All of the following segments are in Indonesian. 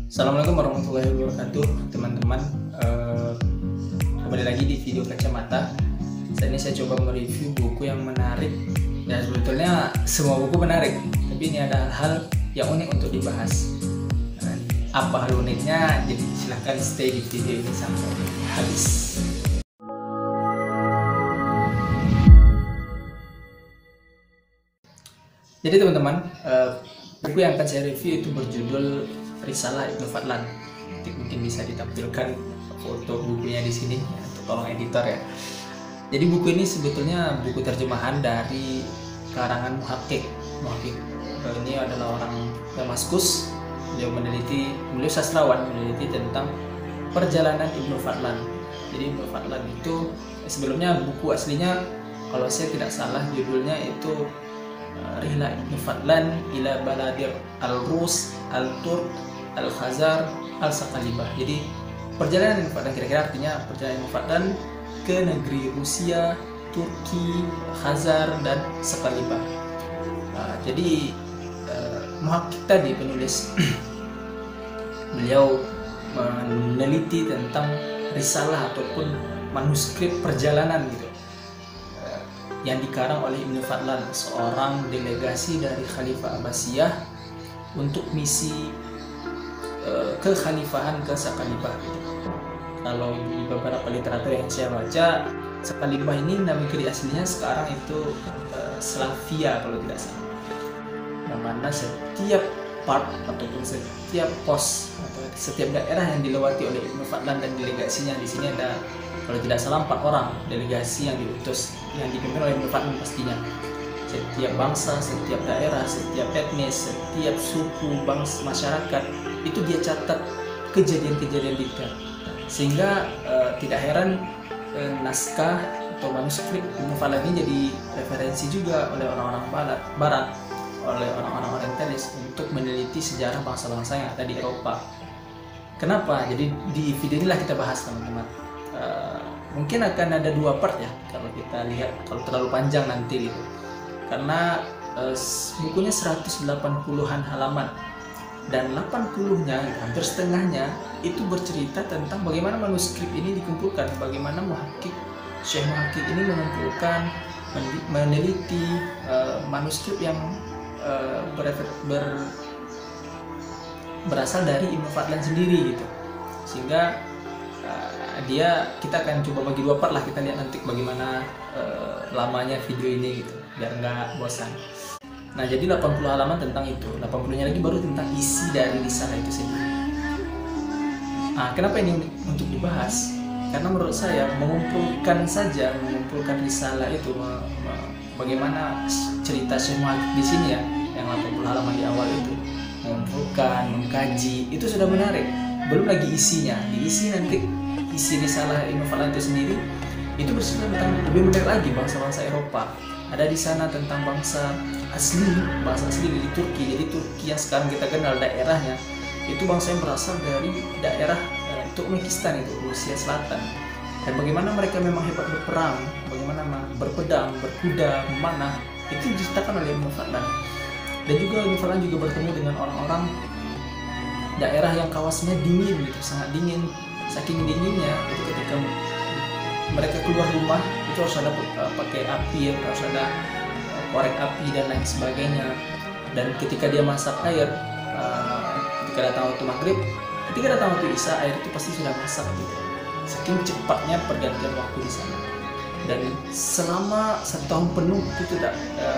Assalamualaikum warahmatullahi wabarakatuh, teman-teman. Kembali lagi di video kacamata. Saat ini saya coba mereview buku yang menarik. Ya, sebetulnya semua buku menarik, tapi ini ada hal yang unik untuk dibahas. Apa hal uniknya? Jadi silahkan stay di video ini sampai habis. Jadi teman-teman, buku yang akan saya review itu berjudul Risalah Ibnu Fadlan. Nanti mungkin bisa ditampilkan foto bukunya di sini, ya, tolong editor ya. Jadi buku ini sebetulnya buku terjemahan dari karangan Muhakkik. Ini adalah orang Damaskus. Beliau sastrawan, meneliti tentang perjalanan Ibnu Fadlan. Jadi Ibnu Fadlan itu sebelumnya buku aslinya, kalau saya tidak salah judulnya itu Rihlah Ibnu Fadlan ila Baladir al-Rus al-Turk al-Khazar al-Saqalibah. Jadi perjalanan Ibnu Fadlan, kira-kira artinya perjalanan Ibnu Fadlan ke negeri Rusia, Turki, Khazar dan Saqalibah. Jadi Muhakkik tadi penulis beliau meneliti tentang risalah ataupun manuskrip perjalanan gitu yang dikarang oleh Ibnu Fadlan, seorang delegasi dari Khalifah Abbasiyah untuk misi kekhalifahan ke Saqalibah. Kalau di beberapa literatur yang saya baca, Saqalibah ini nama negeri aslinya sekarang itu Slavia kalau tidak salah. Yang mana setiap part ataupun setiap pos atau setiap daerah yang dilewati oleh Ibnu Fadlan dan delegasinya, di sini ada kalau tidak salah 4 orang delegasi yang diutus, yang dipimpin oleh Ibnu Fadlan pastinya. Setiap bangsa, setiap daerah, setiap etnis, setiap suku, bangsa, masyarakat itu dia catat kejadian-kejadian detail, sehingga tidak heran naskah atau manuskrip Ibnu Fadlan ini jadi referensi juga oleh orang-orang Barat, oleh orang-orang Orientalis untuk meneliti sejarah bangsa-bangsa yang ada di Eropa. Kenapa? Jadi di video inilah kita bahas, teman-teman. Mungkin akan ada 2 part ya kalau kita lihat, kalau terlalu panjang nanti gitu, karena bukunya 180-an halaman dan 80-nya, hampir setengahnya itu bercerita tentang bagaimana manuskrip ini dikumpulkan, bagaimana Syekh Muhakkik ini mengumpulkan, meneliti manuskrip yang berasal dari Ibnu Fadlan sendiri gitu, sehingga kita akan coba bagi 2 part lah, kita lihat nanti bagaimana lamanya video ini gitu biar nggak bosan. Nah, jadi 80 halaman tentang itu, 80-nya lagi baru tentang isi dari risalah itu sendiri. Kenapa ini untuk dibahas? Karena menurut saya mengumpulkan risalah itu, bagaimana cerita Syekh Muhakkik di sini ya, yang 80 halaman di awal itu, mengumpulkan, mengkaji, itu sudah menarik. Belum lagi isinya, diisi nanti isi risalah Ibnu Fadlan itu sendiri itu bercerita tentang lebih menarik lagi bangsa-bangsa Eropa. Ada di sana tentang bangsa asli di Turki. Jadi Turki yang sekarang kita kenal daerahnya itu bangsa yang berasal dari daerah Turkmenistan, itu Rusia Selatan. Dan bagaimana mereka memang hebat berperang, bagaimana berpedang, berkuda, memanah, itu diceritakan oleh Ibnu Fadlan. Dan juga Ibnu Fadlan juga bertemu dengan orang-orang daerah yang kawasannya dingin gitu, sangat dingin. Saking dinginnya itu ketika mereka keluar rumah itu harus ada pakai api, harus ada korek api dan lain sebagainya. Dan ketika dia masak air, ketika datang waktu maghrib, ketika datang waktu isya, air itu pasti sudah masak gitu. Saking cepatnya pergantian waktu di sana. Dan selama 1 tahun penuh itu tidak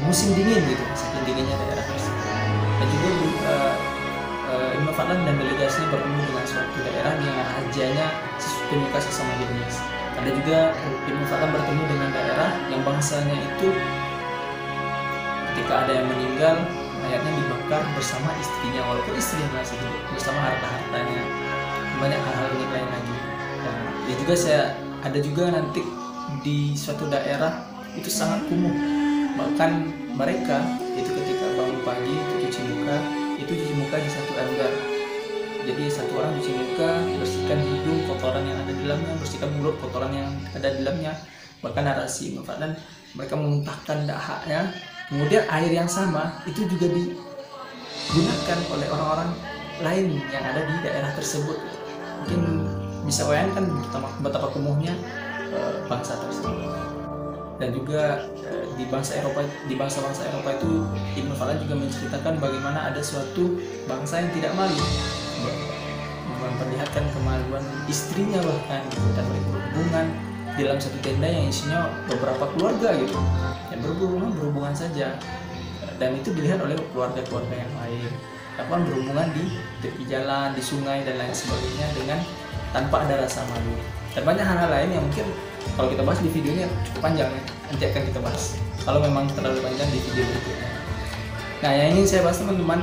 musim dingin gitu, saking dinginnya daerah tersebut. Dan juga Ibnu Fadlan dan delegasinya bertemu dengan suatu daerah yang rajanya penyuka sesama jenis. Ada juga Ibnu Fadlan bertemu dengan daerah yang bangsanya itu ketika ada yang meninggal, mayatnya dibakar bersama istrinya, walaupun istrinya masih hidup, bersama harta-hartanya. Banyak hal-hal unik lain lagi. Dan juga ada juga nanti di suatu daerah itu sangat kumuh, bahkan mereka itu ketika bangun pagi itu cuci muka di satu ember. Jadi satu orang cuci muka, bersihkan hidung kotoran yang ada di dalamnya, bersihkan mulut kotoran yang ada di dalamnya. Bahkan narasi Ibnu Fadlan, mereka memuntahkan dahaknya, kemudian air yang sama itu juga digunakan oleh orang-orang lain yang ada di daerah tersebut. Mungkin bisa bayangkan betapa kumuhnya bangsa tersebut. Dan juga di bangsa-bangsa Eropa itu Ibnu Fadlan juga menceritakan bagaimana ada suatu bangsa yang tidak malu, memperlihatkan kemaluan istrinya bahkan gitu, dan berhubungan di dalam satu tenda yang isinya beberapa keluarga gitu, yang berhubungan saja, dan itu dilihat oleh keluarga-keluarga yang lain, bahkan berhubungan di tepi jalan, di sungai dan lain sebagainya dengan tanpa ada rasa malu. Dan banyak hal-hal lain yang mungkin kalau kita bahas di videonya cukup panjang ya, nanti akan kita bahas kalau memang terlalu panjang di video berikutnya. Nah, yang ingin saya bahas teman-teman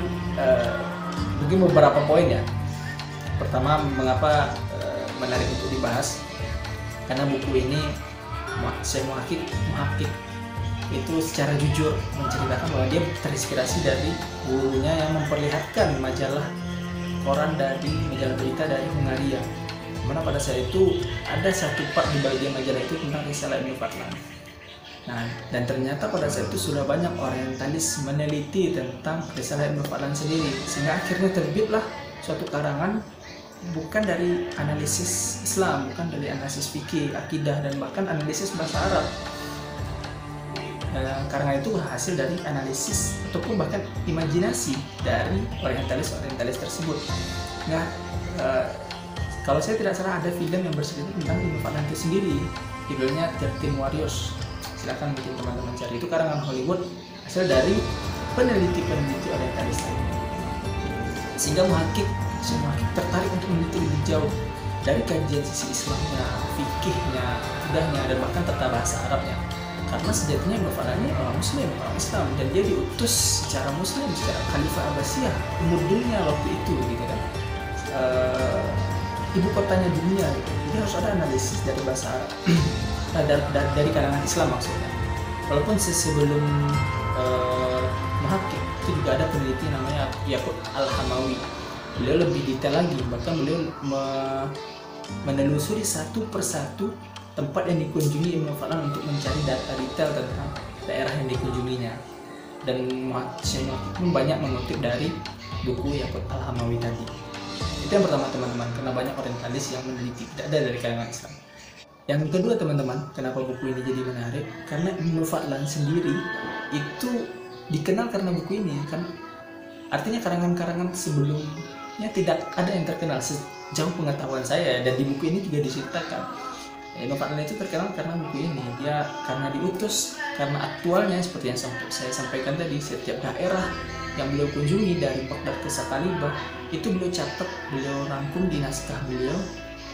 mungkin beberapa poin ya. Pertama, mengapa menarik untuk dibahas, karena buku ini Syekh Muhakkik itu secara jujur menceritakan bahwa dia terinspirasi dari gurunya yang memperlihatkan majalah koran dari majalah berita dari Hungaria, mana pada saat itu ada satu part di bagian majalah itu tentang risalah Ibnu Fadlan. Nah, dan ternyata pada saat itu sudah banyak orientalis meneliti tentang risalah Ibnu Fadlan sendiri, sehingga akhirnya terbitlah suatu karangan bukan dari analisis Islam, bukan dari analisis fikih, akidah, dan bahkan analisis bahasa Arab. Karangan itu hasil dari analisis ataupun bahkan imajinasi dari orientalis tersebut. Nah, kalau saya tidak salah ada film yang bercerita tentang Ibnu Fadlan itu sendiri, judulnya 13 Warriors. Silakan mungkin teman-teman cari, itu karangan Hollywood hasil dari peneliti orientalis tadi. Sehingga Syekh Muhakkik tertarik untuk meneliti lebih jauh dari kajian sisi Islamnya, fikihnya, akidahnya, dan bahkan tata bahasa Arabnya. Karena sejatinya Ibnu Fadlan ini orang Muslim, orang Islam, dan dia diutus secara Muslim, secara Khalifah Abbasiyah umur dunia waktu itu, gitu kan. Ibu kotanya dunia, gitu. Jadi harus ada analisis dari bahasa Arab, dari kalangan Islam maksudnya. Walaupun sebelum Muhakkik itu juga ada peneliti namanya Yaqut Al-Hamawi. Beliau lebih detail lagi, bahkan beliau menelusuri satu persatu tempat yang dikunjungi Ibnu Fadlan untuk mencari data detail tentang daerah yang dikunjunginya. Dan Syekh Muhakkik pun banyak mengutip dari buku Yaqut Al-Hamawi tadi. Itu yang pertama teman-teman, karena banyak orientalis yang meneliti, tidak ada dari kalangan Islam. Yang kedua teman-teman, kenapa buku ini jadi menarik? Karena Ibnu Fadlan sendiri itu dikenal karena buku ini kan. Artinya karangan-karangan sebelumnya tidak ada yang terkenal sejauh pengetahuan saya, dan di buku ini juga diceritakan. Ibnu Fadlan itu terkenal karena buku ini. Dia karena diutus, karena aktualnya seperti yang saya sampaikan tadi, setiap daerah yang beliau kunjungi dari Baghdad ke Sakalibah itu beliau catat, beliau rangkum di naskah beliau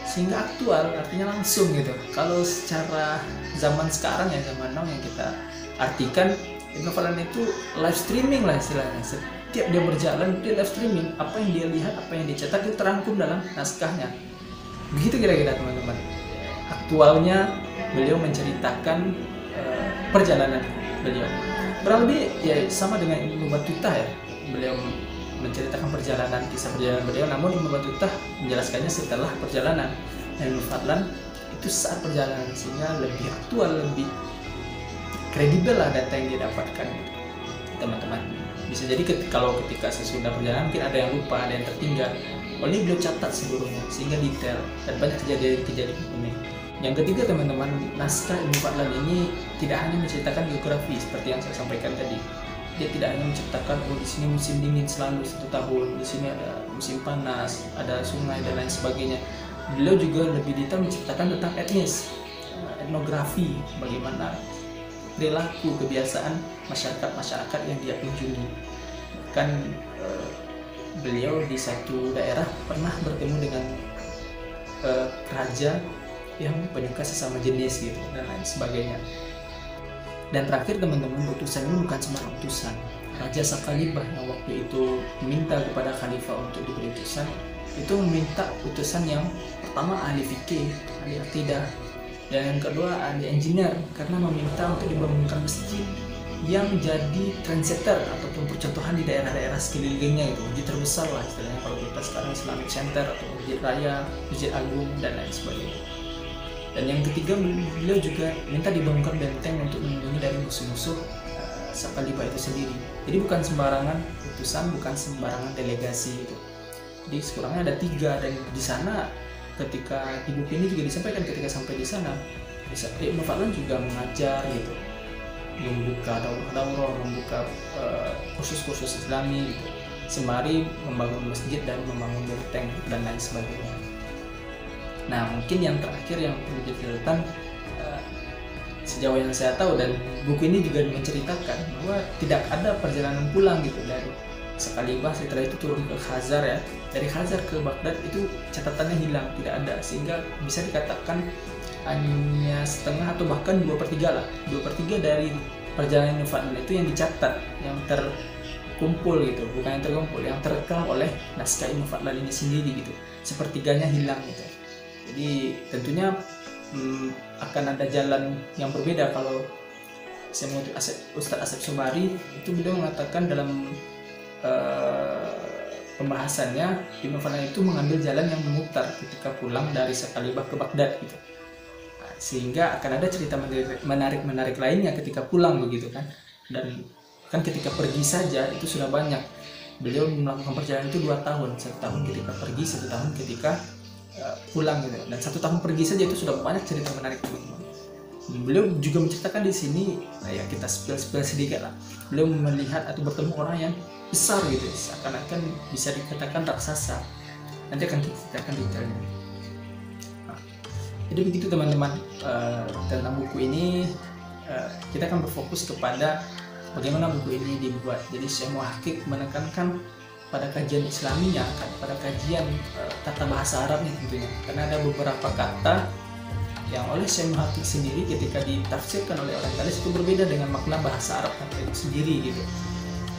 sehingga aktual, artinya langsung gitu. Kalau secara zaman sekarang ya, zaman now yang kita artikan, Ibnu Fadlan itu live streaming lah istilahnya. Setiap dia berjalan, dia live streaming. Apa yang dia lihat, apa yang dicetak itu terangkum dalam naskahnya. Begitu kira-kira teman-teman. Aktualnya beliau menceritakan perjalanan beliau. Kurang lebih ya sama dengan Ibnu Battutah ya. Beliau menceritakan kisah perjalanan beliau, namun Ibnu Battutah menjelaskannya setelah perjalanan. Dan Ibnu Fadlan itu saat perjalanan, sehingga lebih aktual, lebih kredibel lah data yang dia dapatkan, teman-teman. Bisa jadi kalau ketika sesudah perjalanan mungkin ada yang lupa, ada yang tertinggal. Ini beliau catat seluruhnya sehingga detail, dan banyak kejadian unik. Yang ketiga teman-teman, naskah Ibnu Fadlan ini tidak hanya menceritakan geografi seperti yang saya sampaikan tadi. Dia tidak hanya menceritakan di sini musim dingin selalu 1 tahun, di sini ada musim panas, ada sungai dan lain sebagainya. Beliau juga lebih detail menceritakan tentang etnografi, bagaimana perilaku, kebiasaan masyarakat yang dia kunjungi. Bahkan beliau di satu daerah pernah bertemu dengan raja yang penyuka sesama jenis gitu dan lain sebagainya. Dan terakhir teman-teman, utusan ini bukan sembarang utusan. Raja Sakalibah yang waktu itu meminta kepada khalifah untuk diberi utusan, itu meminta utusan yang pertama ahli fikih, ahli akidah, dan yang kedua ahli engineer, karena meminta untuk dibangunkan masjid yang jadi trendsetter ataupun percontohan di daerah-daerah sekelilingnya, itu masjid terbesar lah istilahnya kalau kita sekarang Islamic Center atau masjid raya, masjid agung dan lain sebagainya. Dan yang ketiga, beliau juga minta dibangunkan benteng untuk melindungi dari musuh-musuh Sakalibah itu sendiri. Jadi bukan sembarangan utusan, bukan sembarangan delegasi itu. Jadi sekurangnya ada 3, dan di sana ketika di buku ini juga disampaikan ketika sampai di sana Ibnu Fadlan juga mengajar gitu, membuka daurah, membuka kursus-kursus Islami gitu, sembari membangun masjid dan membangun benteng dan lain sebagainya. Nah, mungkin yang terakhir yang perlu diceritakan, sejauh yang saya tahu, dan buku ini juga menceritakan bahwa tidak ada perjalanan pulang gitu dari Sakalibah. Setelah itu turun ke Khazar ya, dari Khazar ke Baghdad itu catatannya hilang, tidak ada, sehingga bisa dikatakan hanya setengah atau bahkan 2/3 lah, 2/3 dari perjalanan Ibnu Fadlan itu yang dicatat, yang terkumpul gitu, bukan yang terkumpul, yang terekam oleh naskah Ibnu Fadlan ini sendiri gitu, sepertiganya hilang gitu. Jadi tentunya akan ada jalan yang berbeda kalau saya mengutip Ustadz Asep Sumari, itu beliau mengatakan dalam pembahasannya, Ibnu Fadlan itu mengambil jalan yang memutar ketika pulang dari Sakalibah ke Baghdad gitu. Nah, sehingga akan ada cerita menarik lainnya ketika pulang begitu kan. Dan kan ketika pergi saja itu sudah banyak. Beliau melakukan perjalanan itu 2 tahun, 1 tahun ketika pergi, 1 tahun ketika pulang gitu. Dan 1 tahun pergi saja itu sudah banyak cerita menarik teman-teman. Beliau juga menceritakan di sini, nah ya kita spill sedikit lah. Beliau melihat atau bertemu orang yang besar gitu, seakan-akan bisa dikatakan raksasa. Nanti akan kita ceritakan detailnya. Nah, jadi begitu teman-teman, tentang buku ini kita akan berfokus kepada bagaimana buku ini dibuat. Jadi Syekh Muhaqqiq menekankan pada kajian Islaminya, pada kajian tata bahasa Arabnya tentunya, karena ada beberapa kata yang oleh Syekh Muhaqqiq sendiri ketika ditafsirkan oleh orientalis itu berbeda dengan makna bahasa Arab kata itu sendiri gitu.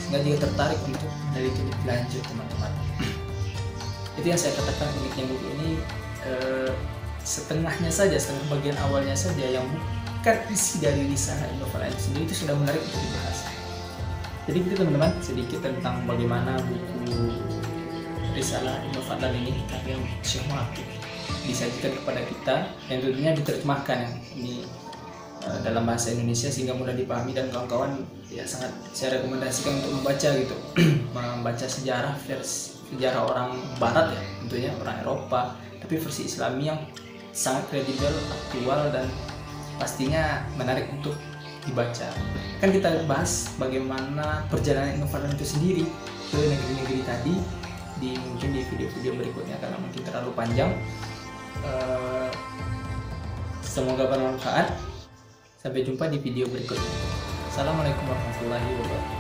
Sehingga juga tertarik untuk meneliti lebih lanjut teman-teman. Itu yang saya katakan uniknya buku ini, setengahnya saja, setengah bagian awalnya saja yang bukan isi dari risalah Ibnu Fadlan sendiri itu sudah menarik untuk dibahas. Jadi itu teman-teman, sedikit tentang bagaimana buku risalah Ibnu Fadlan ini karya Syekh Muhaqqiq disajikan kepada kita, yang tentunya diterjemahkan yang ini dalam bahasa Indonesia sehingga mudah dipahami, dan kawan-kawan ya sangat saya rekomendasikan untuk membaca gitu. Membaca sejarah orang Barat ya, tentunya orang Eropa, tapi versi Islami yang sangat kredibel, aktual, dan pastinya menarik untuk dibaca. Kan kita bahas bagaimana perjalanan Ibnu Fadlan itu sendiri ke negeri-negeri tadi mungkin di video-video berikutnya karena mungkin terlalu panjang. Semoga bermanfaat. Sampai jumpa di video berikutnya. Assalamualaikum warahmatullahi wabarakatuh.